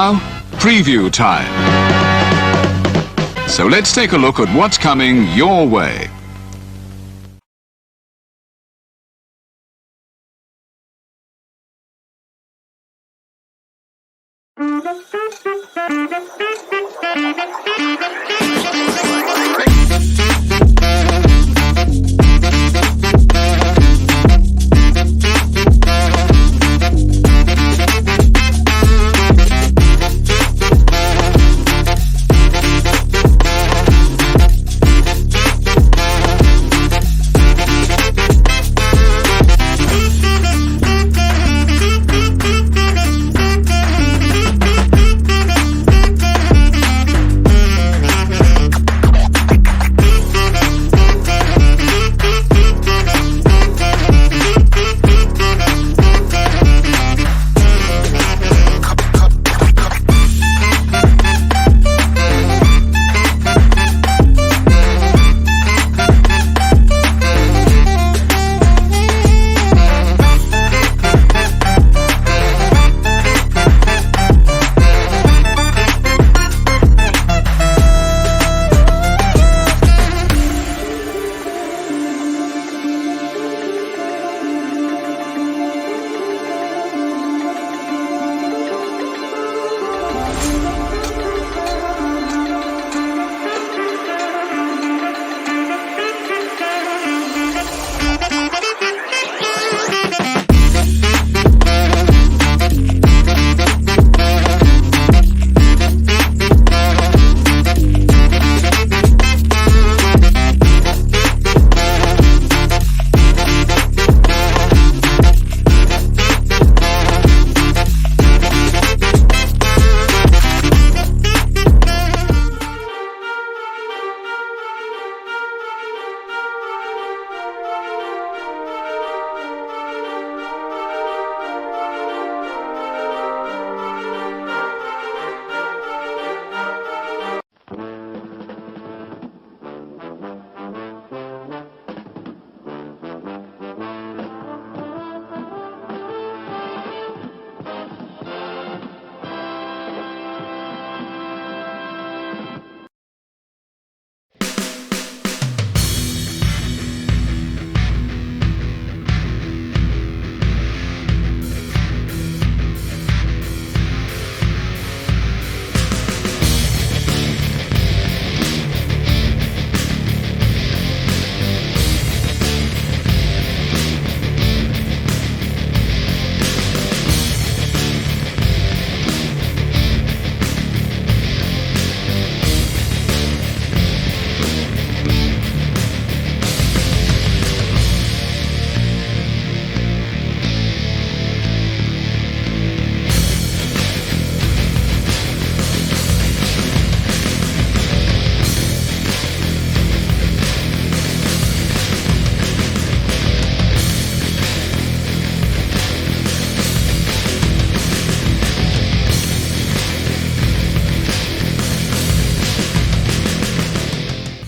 Now, preview time. So let's take a look at what's coming your way.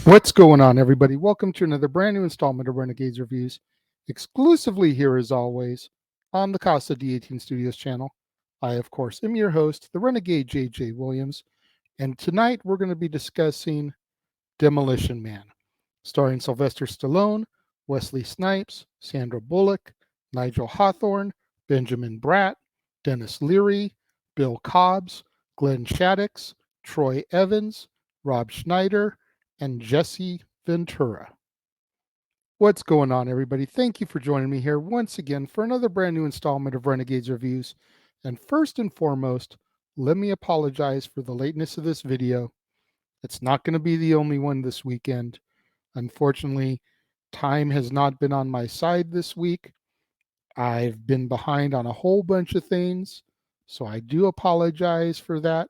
What's going on, everybody? Welcome to another brand new installment of Renegades Reviews, exclusively here as always on the Casa D18 Studios channel. I, of course, am your host, the Renegade JJ Williams, and tonight we're going to be discussing Demolition Man, starring Sylvester Stallone, Wesley Snipes, Sandra Bullock, Nigel Hawthorne, Benjamin Bratt, Dennis Leary, Bill Cobbs, Glenn Shaddix, Troy Evans, Rob Schneider, and Jesse Ventura. What's going on, everybody? Thank you for joining me here once again for another brand new installment of Renegades Reviews. And first and foremost, let me apologize for the lateness of this video. It's not going to be the only one this weekend. Unfortunately, time has not been on my side this week. I've been behind on a whole bunch of things, so I do apologize for that.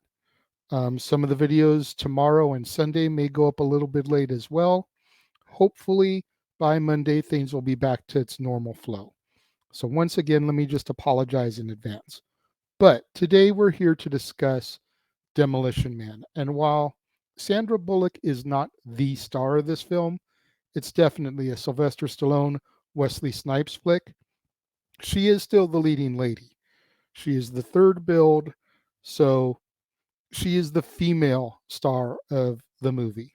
Some of the videos tomorrow and Sunday may go up a little bit late as well. Hopefully, by Monday, things will be back to its normal flow. So once again, let me just apologize in advance. But today we're here to discuss Demolition Man. And while Sandra Bullock is not the star of this film, it's definitely a Sylvester Stallone, Wesley Snipes flick. She is still the leading lady. She is the third build, so She is the female star of the movie,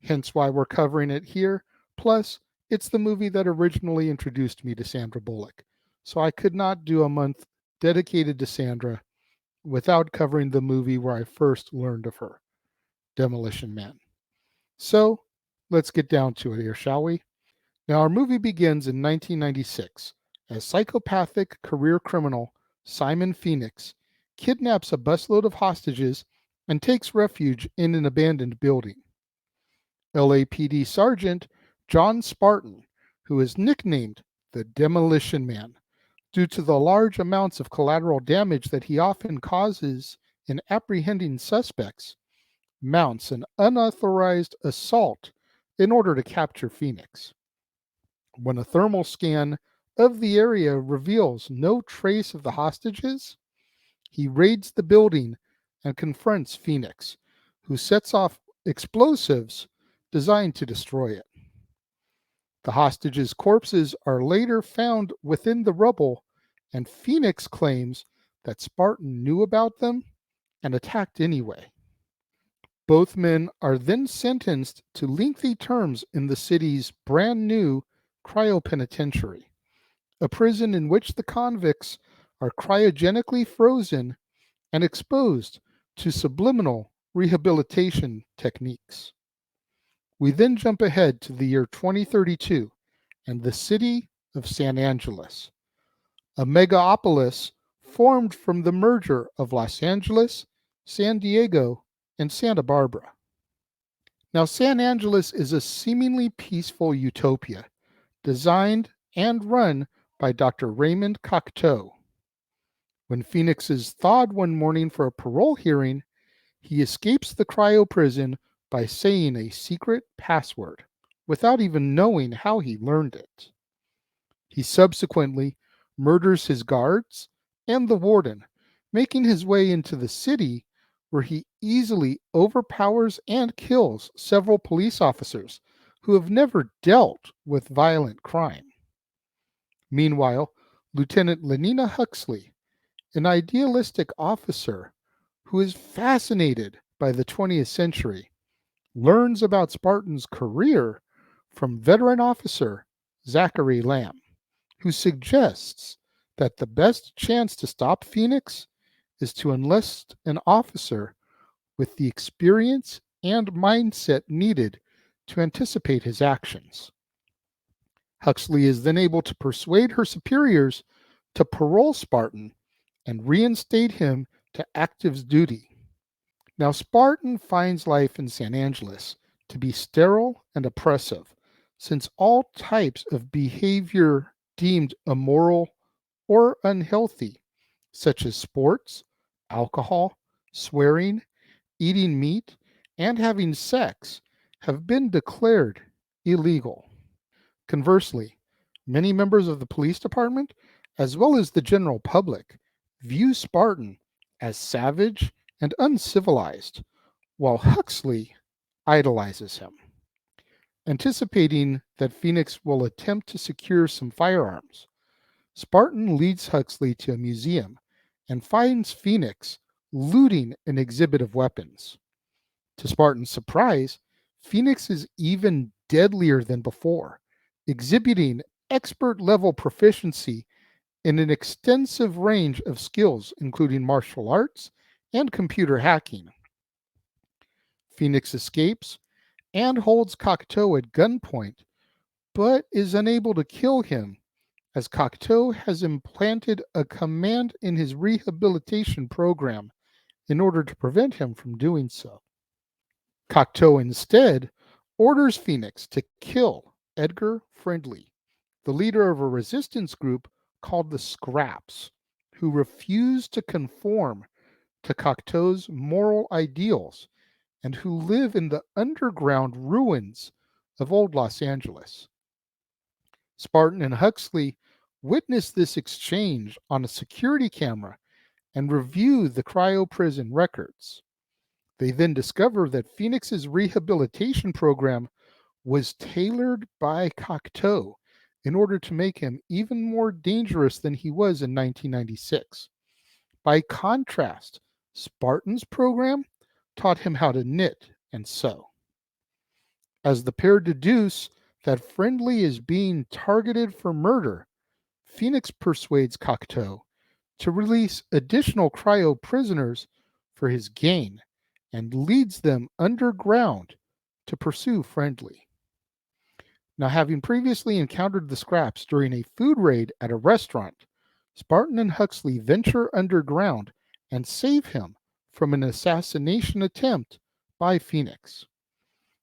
hence why we're covering it here. Plus, it's the movie that originally introduced me to Sandra Bullock. So I could not do a month dedicated to Sandra without covering the movie where I first learned of her, Demolition Man. So let's get down to it here, shall we? Now, our movie begins in 1996 as psychopathic career criminal Simon Phoenix kidnaps a busload of hostages and takes refuge in an abandoned building. LAPD Sergeant John Spartan, who is nicknamed the Demolition Man due to the large amounts of collateral damage that he often causes in apprehending suspects, mounts an unauthorized assault in order to capture Phoenix. When a thermal scan of the area reveals no trace of the hostages, he raids the building and confronts Phoenix, who sets off explosives designed to destroy it. The hostages' corpses are later found within the rubble, and Phoenix claims that Spartan knew about them and attacked anyway. Both men are then sentenced to lengthy terms in the city's brand new cryopenitentiary, a prison in which the convicts are cryogenically frozen and exposed to subliminal rehabilitation techniques. We then jump ahead to the year 2032 and the city of San Angeles, a megapolis formed from the merger of Los Angeles, San Diego, and Santa Barbara. Now, San Angeles is a seemingly peaceful utopia designed and run by Dr. Raymond Cocteau. When Phoenix is thawed one morning for a parole hearing, he escapes the cryo prison by saying a secret password without even knowing how he learned it. He subsequently murders his guards and the warden, making his way into the city where he easily overpowers and kills several police officers who have never dealt with violent crime. Meanwhile, Lieutenant Lenina Huxley, an idealistic officer who is fascinated by the 20th century, learns about Spartan's career from veteran officer Zachary Lamb, who suggests that the best chance to stop Phoenix is to enlist an officer with the experience and mindset needed to anticipate his actions. Huxley is then able to persuade her superiors to parole Spartan and reinstate him to active duty. Now, Spartan finds life in San Angeles to be sterile and oppressive, since all types of behavior deemed immoral or unhealthy, such as sports, alcohol, swearing, eating meat, and having sex, have been declared illegal. Conversely, many members of the police department, as well as the general public, view Spartan as savage and uncivilized, while Huxley idolizes him. Anticipating that Phoenix will attempt to secure some firearms, Spartan leads Huxley to a museum and finds Phoenix looting an exhibit of weapons. To Spartan's surprise, Phoenix is even deadlier than before, exhibiting expert-level proficiency in an extensive range of skills, including martial arts and computer hacking. Phoenix escapes and holds Cocteau at gunpoint, but is unable to kill him as Cocteau has implanted a command in his rehabilitation program in order to prevent him from doing so. Cocteau instead orders Phoenix to kill Edgar Friendly, the leader of a resistance group called the Scraps, who refuse to conform to Cocteau's moral ideals and who live in the underground ruins of old Los Angeles. Spartan and Huxley witness this exchange on a security camera and review the cryo prison records. They then discover that Phoenix's rehabilitation program was tailored by Cocteau in order to make him even more dangerous than he was in 1996. By contrast, Spartan's program taught him how to knit and sew. As the pair deduce that Friendly is being targeted for murder, Phoenix persuades Cocteau to release additional cryo prisoners for his gain and leads them underground to pursue Friendly. Now, having previously encountered the Scraps during a food raid at a restaurant, Spartan and Huxley venture underground and save him from an assassination attempt by Phoenix.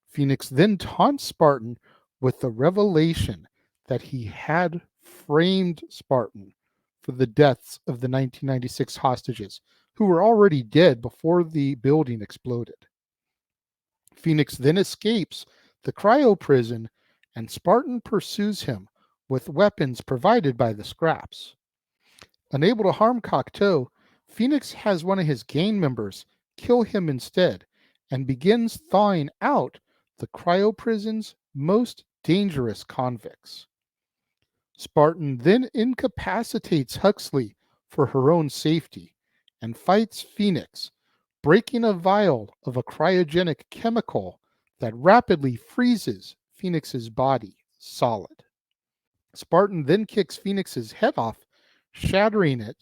Phoenix then taunts Spartan with the revelation that he had framed Spartan for the deaths of the 1996 hostages, who were already dead before the building exploded. Phoenix then escapes the cryo prison, and Spartan pursues him with weapons provided by the Scraps. Unable to harm Cocteau, Phoenix has one of his gang members kill him instead and begins thawing out the cryo prison's most dangerous convicts. Spartan then incapacitates Huxley for her own safety and fights Phoenix, breaking a vial of a cryogenic chemical that rapidly freezes Phoenix's body solid. Spartan then kicks Phoenix's head off, shattering it,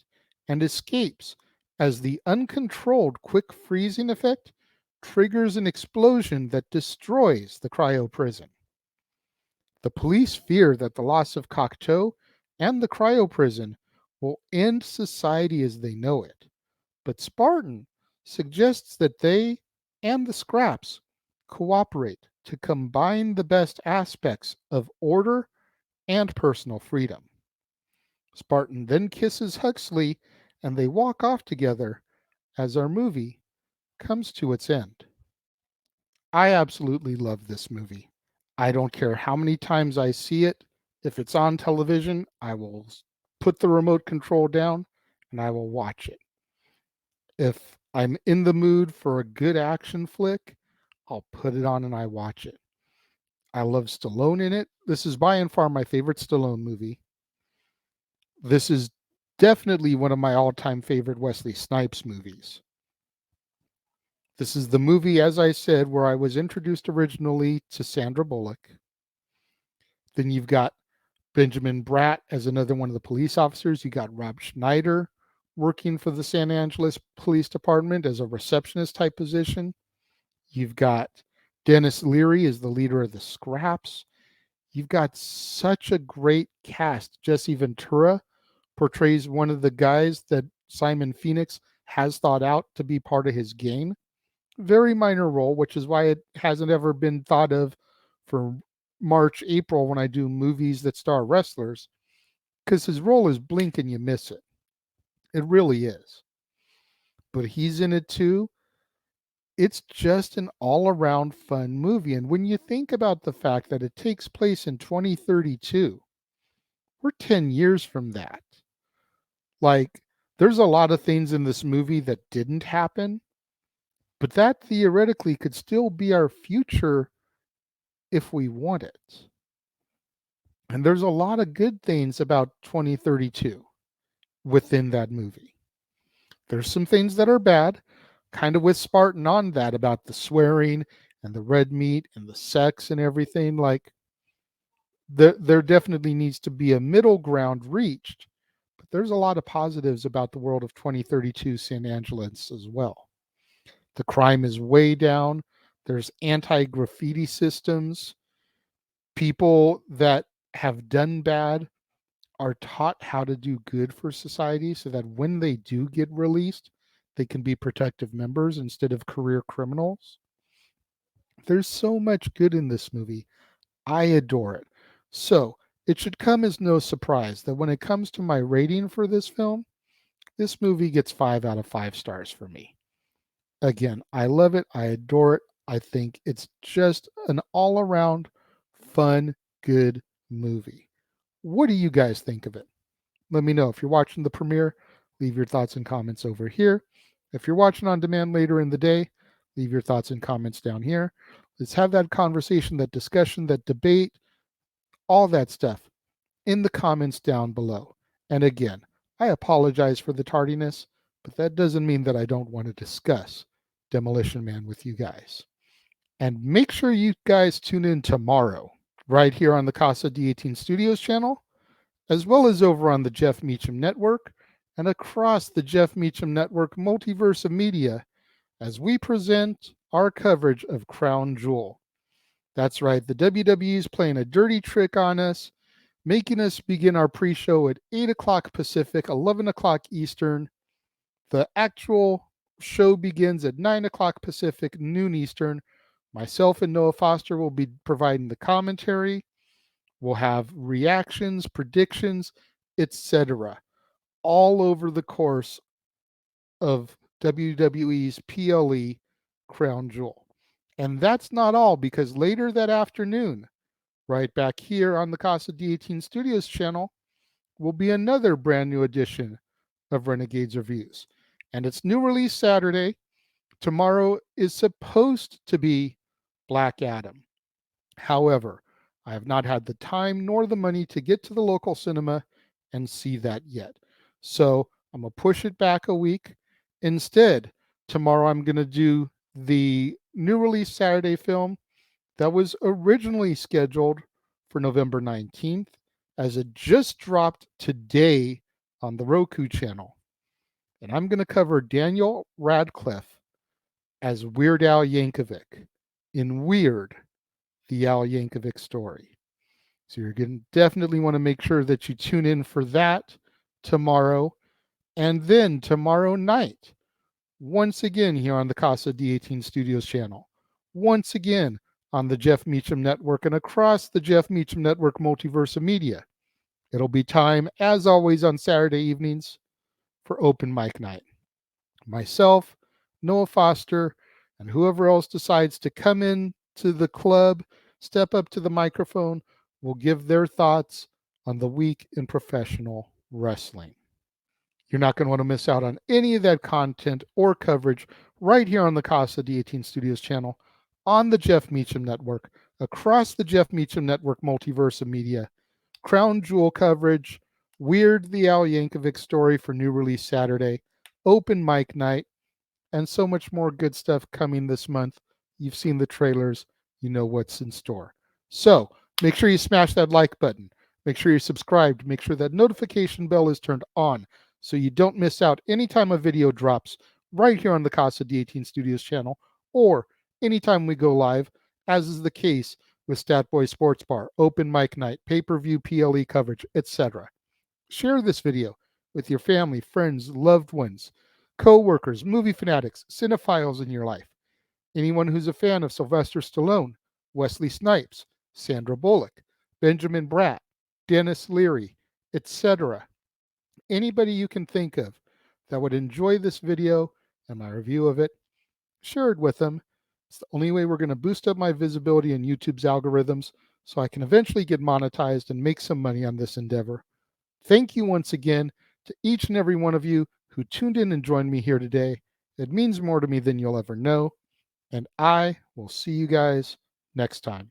and escapes as the uncontrolled quick freezing effect triggers an explosion that destroys the cryo prison. The police fear that the loss of Cocteau and the cryo prison will end society as they know it, but Spartan suggests that they and the Scraps cooperate to combine the best aspects of order and personal freedom. Spartan then kisses Huxley and they walk off together as our movie comes to its end. I absolutely love this movie. I don't care how many times I see it. If it's on television, I will put the remote control down and I will watch it. If I'm in the mood for a good action flick, I'll put it on and I watch it. I love Stallone in it. This is by and far my favorite Stallone movie. This is definitely one of my all-time favorite Wesley Snipes movies. This is the movie, as I said, where I was introduced originally to Sandra Bullock. Then you've got Benjamin Bratt as another one of the police officers. You got Rob Schneider working for the San Angeles Police Department as a receptionist type position. You've got Dennis Leary as the leader of the Scraps. You've got such a great cast. Jesse Ventura portrays one of the guys that Simon Phoenix has thought out to be part of his gang. Very minor role, which is why it hasn't ever been thought of for March, April when I do movies that star wrestlers, because his role is blink and you miss it. It really is. But he's in it too. It's just an all-around fun movie. And when you think about the fact that it takes place in 2032, we're 10 years from that. Like, there's a lot of things in this movie that didn't happen, but that theoretically could still be our future if we want it. And there's a lot of good things about 2032 within that movie. There's some things that are bad, kind of with Spartan on that about the swearing and the red meat and the sex and everything. Like, there definitely needs to be a middle ground reached, but there's a lot of positives about the world of 2032 San Angeles as well. The crime is way down. There's anti-graffiti systems. People that have done bad are taught how to do good for society so that when they do get released, they can be productive members instead of career criminals. There's so much good in this movie. I adore it. So it should come as no surprise that when it comes to my rating for this film, this movie gets 5 out of 5 stars for me. Again, I love it. I adore it. I think it's just an all-around fun, good movie. What do you guys think of it? Let me know. If you're watching the premiere, leave your thoughts and comments over here. If you're watching on demand later in the day, leave your thoughts and comments down here. Let's have that conversation, that discussion, that debate, all that stuff in the comments down below. And again, I apologize for the tardiness, but that doesn't mean that I don't want to discuss Demolition Man with you guys. And make sure you guys tune in tomorrow, right here on the Casa D18 Studios channel, as well as over on the Jeff Meacham Network and across the Jeff Meacham Network multiverse of media, as we present our coverage of Crown Jewel. That's right, the WWE is playing a dirty trick on us, making us begin our pre-show at 8 o'clock Pacific, 11 o'clock Eastern. The actual show begins at 9 o'clock Pacific, noon Eastern. Myself and Noah Foster will be providing the commentary. We'll have reactions, predictions, etc., all over the course of WWE's PLE Crown Jewel. And that's not all, because later that afternoon, right back here on the Casa D18 Studios channel, will be another brand new edition of Renegades Reviews. And it's new release Saturday. Tomorrow is supposed to be Black Adam. However, I have not had the time nor the money to get to the local cinema and see that yet. So I'm going to push it back a week. Instead, tomorrow I'm going to do the new release Saturday film that was originally scheduled for November 19th, as it just dropped today on the Roku channel. And I'm going to cover Daniel Radcliffe as Weird Al Yankovic in Weird, the Al Yankovic story. So you're going to definitely want to make sure that you tune in for that tomorrow. And then tomorrow night, once again here on the Casa D18 Studios channel, once again on the Jeff Meacham Network and across the Jeff Meacham Network multiverse of media, it'll be time, as always, on Saturday evenings for open mic night. Myself, Noah Foster, and whoever else decides to come in to the club, step up to the microphone, will give their thoughts on the week in professional wrestling. You're not going to want to miss out on any of that content or coverage right here on the Casa D18 Studios channel, on the Jeff Meacham Network, across the Jeff Meacham Network multiverse of media, Crown Jewel coverage, Weird the Al Yankovic story for new release Saturday, open mic night, and so much more good stuff coming this month. You've seen the trailers, you know what's in store. So make sure you smash that like button. Make sure you're subscribed. Make sure that notification bell is turned on so you don't miss out anytime a video drops right here on the Casa D18 Studios channel, or anytime we go live, as is the case with Stat Boy Sports Bar, open mic night, pay-per-view PLE coverage, etc. Share this video with your family, friends, loved ones, co-workers, movie fanatics, cinephiles in your life. Anyone who's a fan of Sylvester Stallone, Wesley Snipes, Sandra Bullock, Benjamin Bratt, Dennis Leary, etc. Anybody you can think of that would enjoy this video and my review of it, share it with them. It's the only way we're going to boost up my visibility in YouTube's algorithms so I can eventually get monetized and make some money on this endeavor. Thank you once again to each and every one of you who tuned in and joined me here today. It means more to me than you'll ever know. And I will see you guys next time.